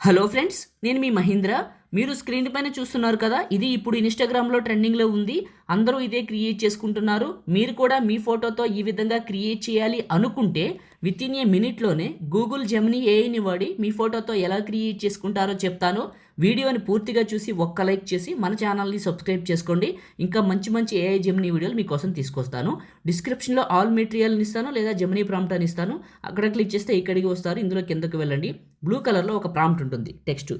Hello friends, నేను మీ మహేంద్ర. మీరు screen పైన చూస్తున్నారు కదా, ఇది ఇప్పుడు ఇన్స్టాగ్రామ్లో ట్రెండింగ్లో ఉంది. అందరూ ఇదే క్రియేట్ చేసుకుంటున్నారు. మీరు కూడా మీ ఫోటోతో ఈ విధంగా క్రియేట్ చేయాలి అనుకుంటే విత్ ఇన్ ఏ మినిట్లోనే గూగుల్ జెమినీ ఏఐని వాడి మీ ఫోటోతో ఎలా క్రియేట్ చేసుకుంటారో చెప్తాను. వీడియోని పూర్తిగా చూసి ఒక్క లైక్ చేసి మన ఛానల్ని సబ్స్క్రైబ్ చేసుకోండి. ఇంకా మంచి మంచి ఏఐ జెమినీ వీడియోలు మీకోసం తీసుకొస్తాను. డిస్క్రిప్షన్లో ఆల్ మెటీరియల్ని ఇస్తాను, లేదా జెమినీ ప్రాంప్ట్ అని ఇస్తాను. అక్కడ క్లిక్ చేస్తే ఇక్కడికి వస్తారు. ఇందులో కిందకు వెళ్ళండి. బ్లూ కలర్లో ఒక ప్రాంప్ట్ ఉంటుంది, టెక్స్ట్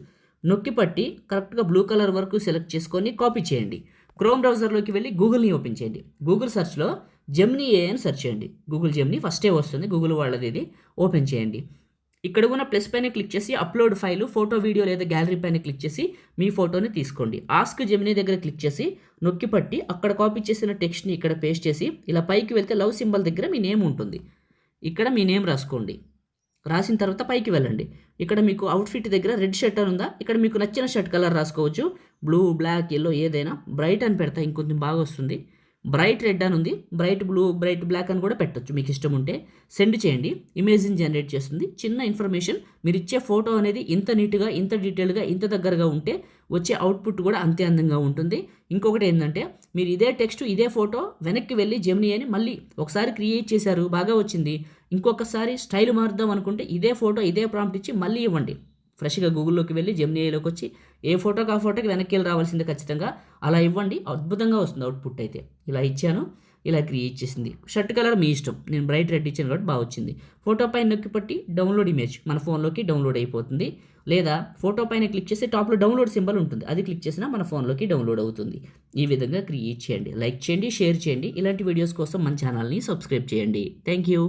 నొక్కి పట్టి కరెక్ట్గా బ్లూ కలర్ వరకు సెలెక్ట్ చేసుకొని కాపీ చేయండి. క్రోమ్ బ్రౌజర్లోకి వెళ్ళి గూగుల్ని ఓపెన్ చేయండి. గూగుల్ సెర్చ్లో జెమినీ ఏ అని సెర్చ్ చేయండి. గూగుల్ జెమినీ ఫస్టే వస్తుంది, గూగుల్ వాళ్ళది. ఇది ఓపెన్ చేయండి. ఇక్కడ ఉన్న ప్లస్ పైన క్లిక్ చేసి అప్లోడ్ ఫైలు, ఫోటో, వీడియో లేదా గ్యాలరీ పైన క్లిక్ చేసి మీ ఫోటోని తీసుకోండి. ఆస్క్ జెమినీ దగ్గర క్లిక్ చేసి నొక్కి పట్టి అక్కడ కాపీ చేసిన టెక్స్ట్ని ఇక్కడ పేస్ట్ చేసి ఇలా పైకి వెళ్తే లవ్ సింబల్ దగ్గర మీ నేమ్ ఉంటుంది. ఇక్కడ మీ నేమ్ రాసుకోండి. రాసిన తర్వాత పైకి వెళ్ళండి. ఇక్కడ మీకు అవుట్ఫిట్ దగ్గర రెడ్ షర్ట్ అని ఉందా, ఇక్కడ మీకు నచ్చిన షర్ట్ కలర్ రాసుకోవచ్చు. బ్లూ, బ్లాక్, ఎల్లో ఏదైనా. బ్రైట్ అని పెడతా, ఇంకొంచెం బాగా వస్తుంది. బ్రైట్ రెడ్ అని ఉంది, బ్రైట్ బ్లూ, బ్రైట్ బ్లాక్ అని కూడా పెట్టొచ్చు మీకు ఇష్టం ఉంటే. సెండ్ చేయండి. ఇమేజ్ని జనరేట్ చేస్తుంది. చిన్న ఇన్ఫర్మేషన్, మీరు ఇచ్చే ఫోటో అనేది ఇంత నీట్గా, ఇంత డీటెయిల్గా, ఇంత దగ్గరగా ఉంటే వచ్చే అవుట్పుట్ కూడా అంతే అందంగా ఉంటుంది. ఇంకొకటి ఏంటంటే, మీరు ఇదే టెక్స్ట్, ఇదే ఫోటో వెనక్కి వెళ్ళి జెమినీ అని మళ్ళీ ఒకసారి క్రియేట్ చేశారు, బాగా వచ్చింది, ఇంకొకసారి స్టైల్ మారుద్దాం అనుకుంటే ఇదే ఫోటో, ఇదే ప్రాంప్ట్ ఇచ్చి మళ్ళీ ఇవ్వండి. ఫ్రెష్గా గూగుల్లోకి వెళ్ళి జెమినీలోకి వచ్చి ఏ ఫోటోకి ఆ ఫోటోకి వెనక్కి వెళ్ళి రావాల్సిందే ఖచ్చితంగా. అలా ఇవ్వండి, అద్భుతంగా వస్తుంది అవుట్పుట్. అయితే ఇలా ఇచ్చాను, ఇలా క్రియేట్ చేసింది. షర్ట్ కలర్ మీ ఇష్టం, నేను బ్రైట్ రెడ్ ఇచ్చాను కాబట్టి బాగా వచ్చింది. ఫోటో పైన నొక్కి పట్టి డౌన్లోడ్ ఇమేజ్ మన ఫోన్లోకి డౌన్లోడ్ అయిపోతుంది. లేదా ఫోటో పైన క్లిక్ చేసి టాప్లో డౌన్లోడ్ సింబల్ ఉంటుంది, అది క్లిక్ చేసినా మన ఫోన్లోకి డౌన్లోడ్ అవుతుంది. ఈ విధంగా క్రియేట్ చేయండి. లైక్ చేయండి, షేర్ చేయండి. ఇలాంటి వీడియోస్ కోసం మన ఛానల్ని సబ్స్క్రైబ్ చేయండి. Thank you.